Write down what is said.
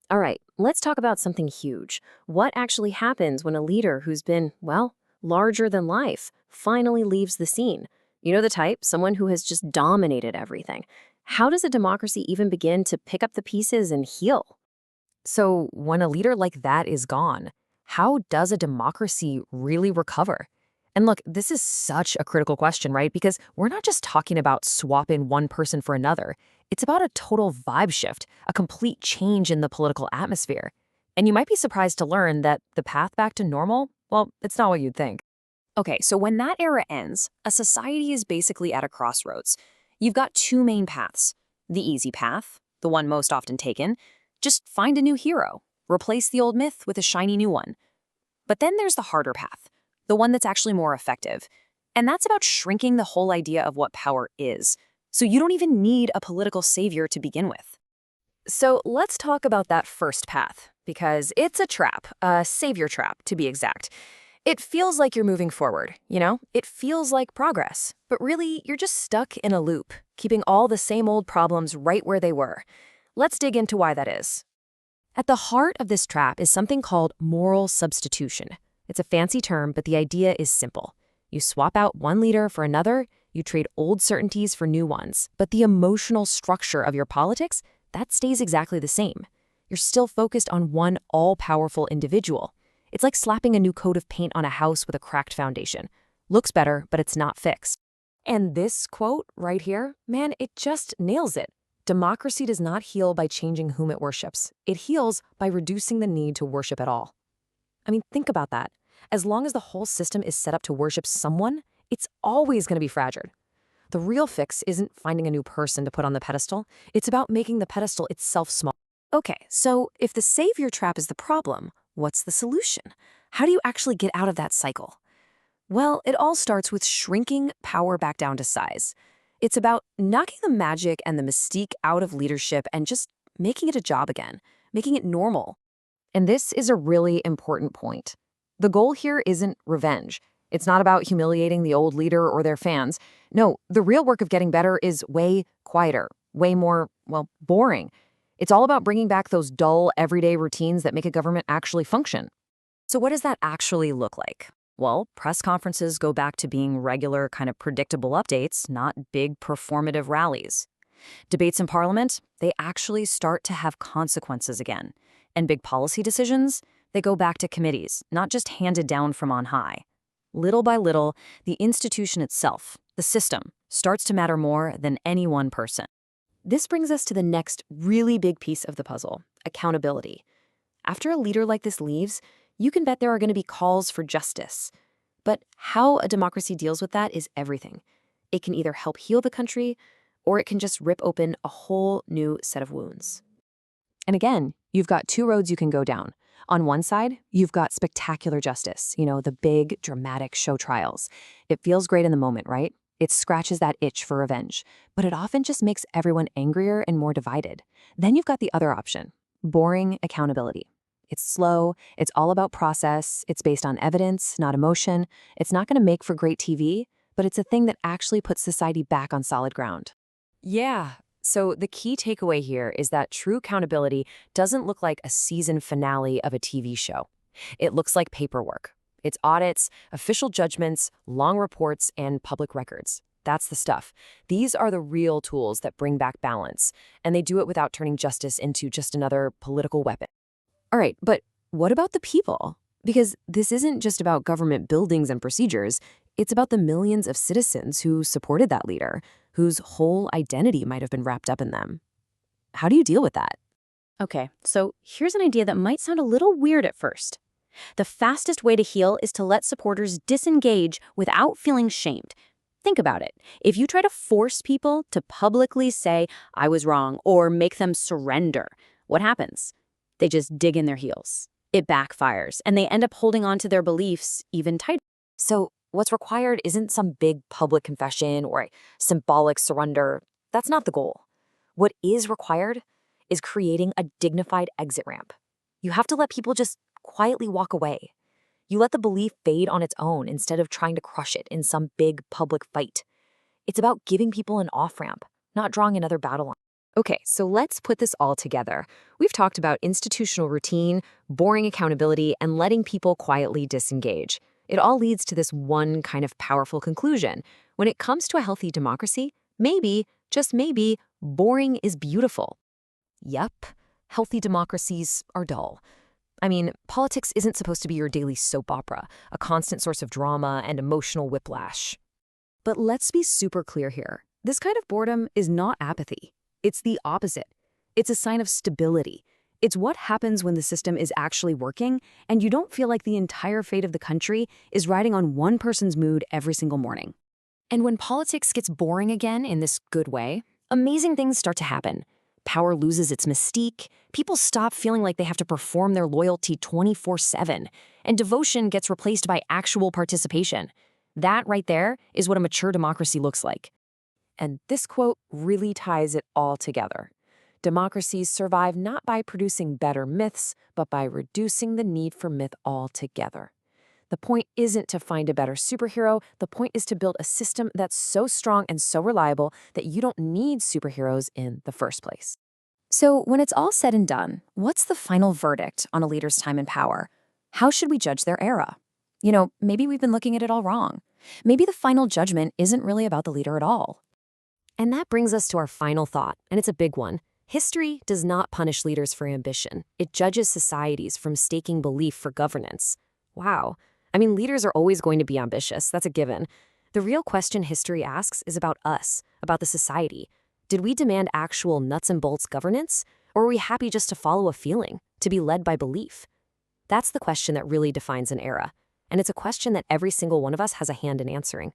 All right, let's talk about something huge. What actually happens when a leader who's been, well, larger than life finally leaves the scene? You know the type, someone who has just dominated everything. How does a democracy even begin to pick up the pieces and heal? So, when a leader like that is gone, how does a democracy really recover? And look, this is such a critical question, right? Because we're not just talking about swapping one person for another. It's about a total vibe shift, a complete change in the political atmosphere. And you might be surprised to learn that the path back to normal, well, it's not what you'd think. Okay, so when that era ends, a society is basically at a crossroads. You've got two main paths. The easy path, the one most often taken, just find a new hero, replace the old myth with a shiny new one. But then there's the harder path, the one that's actually more effective. And that's about shrinking the whole idea of what power is. So you don't even need a political savior to begin with. So let's talk about that first path, because it's a trap, a savior trap to be exact. It feels like you're moving forward, you know? It feels like progress. But really, you're just stuck in a loop, keeping all the same old problems right where they were. Let's dig into why that is. At the heart of this trap is something called moral substitution. It's a fancy term, but the idea is simple. You swap out one leader for another, you trade old certainties for new ones, but the emotional structure of your politics, that stays exactly the same. You're still focused on one all-powerful individual. It's like slapping a new coat of paint on a house with a cracked foundation. Looks better, but it's not fixed. And this quote right here, man, it just nails it. Democracy does not heal by changing whom it worships. It heals by reducing the need to worship at all. I mean, think about that. As long as the whole system is set up to worship someone, it's always going to be fragile. The real fix isn't finding a new person to put on the pedestal. It's about making the pedestal itself small. Okay, so if the savior trap is the problem, what's the solution? How do you actually get out of that cycle? Well, it all starts with shrinking power back down to size. It's about knocking the magic and the mystique out of leadership and just making it a job again, making it normal. And this is a really important point. The goal here isn't revenge. It's not about humiliating the old leader or their fans. No, the real work of getting better is way quieter, way more, well, boring. It's all about bringing back those dull, everyday routines that make a government actually function. So what does that actually look like? Well, press conferences go back to being regular, kind of predictable updates, not big performative rallies. Debates in parliament, they actually start to have consequences again. And big policy decisions, they go back to committees, not just handed down from on high. Little by little, the institution itself, the system, starts to matter more than any one person. This brings us to the next really big piece of the puzzle, accountability. After a leader like this leaves, you can bet there are going to be calls for justice. But how a democracy deals with that is everything. It can either help heal the country, or it can just rip open a whole new set of wounds. And again, you've got two roads you can go down. On one side, you've got spectacular justice, the big, dramatic show trials. It feels great in the moment, right? It scratches that itch for revenge, but it often just makes everyone angrier and more divided. Then you've got the other option, boring accountability. It's slow, it's all about process, it's based on evidence, not emotion. It's not going to make for great TV, but it's a thing that actually puts society back on solid ground. Yeah, so the key takeaway here is that true accountability doesn't look like a season finale of a TV show. It looks like paperwork. It's audits, official judgments, long reports, and public records. That's the stuff. These are the real tools that bring back balance, and they do it without turning justice into just another political weapon. All right, but what about the people? Because this isn't just about government buildings and procedures. It's about the millions of citizens who supported that leader, whose whole identity might have been wrapped up in them. How do you deal with that? Okay, so here's an idea that might sound a little weird at first. The fastest way to heal is to let supporters disengage without feeling shamed. Think about it. If you try to force people to publicly say, I was wrong, or make them surrender, what happens? They just dig in their heels. It backfires, and they end up holding on to their beliefs even tighter. So, what's required isn't some big public confession or a symbolic surrender. That's not the goal. What is required is creating a dignified exit ramp. You have to let people just quietly walk away. You let the belief fade on its own instead of trying to crush it in some big public fight. It's about giving people an off-ramp, not drawing another battle line. Okay, so let's put this all together. We've talked about institutional routine, boring accountability, and letting people quietly disengage. It all leads to this one kind of powerful conclusion. When it comes to a healthy democracy, maybe, just maybe, boring is beautiful. Yep, healthy democracies are dull. I mean, politics isn't supposed to be your daily soap opera, a constant source of drama and emotional whiplash. But let's be super clear here. This kind of boredom is not apathy. It's the opposite. It's a sign of stability. It's what happens when the system is actually working and you don't feel like the entire fate of the country is riding on one person's mood every single morning. And when politics gets boring again in this good way, amazing things start to happen. Power loses its mystique, people stop feeling like they have to perform their loyalty 24/7, and devotion gets replaced by actual participation. That right there is what a mature democracy looks like. And this quote really ties it all together. Democracies survive not by producing better myths, but by reducing the need for myth altogether. The point isn't to find a better superhero, the point is to build a system that's so strong and so reliable that you don't need superheroes in the first place. So when it's all said and done, what's the final verdict on a leader's time in power? How should we judge their era? Maybe we've been looking at it all wrong. Maybe the final judgment isn't really about the leader at all. And that brings us to our final thought, and it's a big one. History does not punish leaders for ambition. It judges societies for mistaking belief for governance. Wow. I mean, leaders are always going to be ambitious. That's a given. The real question history asks is about us, about the society. Did we demand actual nuts and bolts governance? Or were we happy just to follow a feeling, to be led by belief? That's the question that really defines an era. And it's a question that every single one of us has a hand in answering.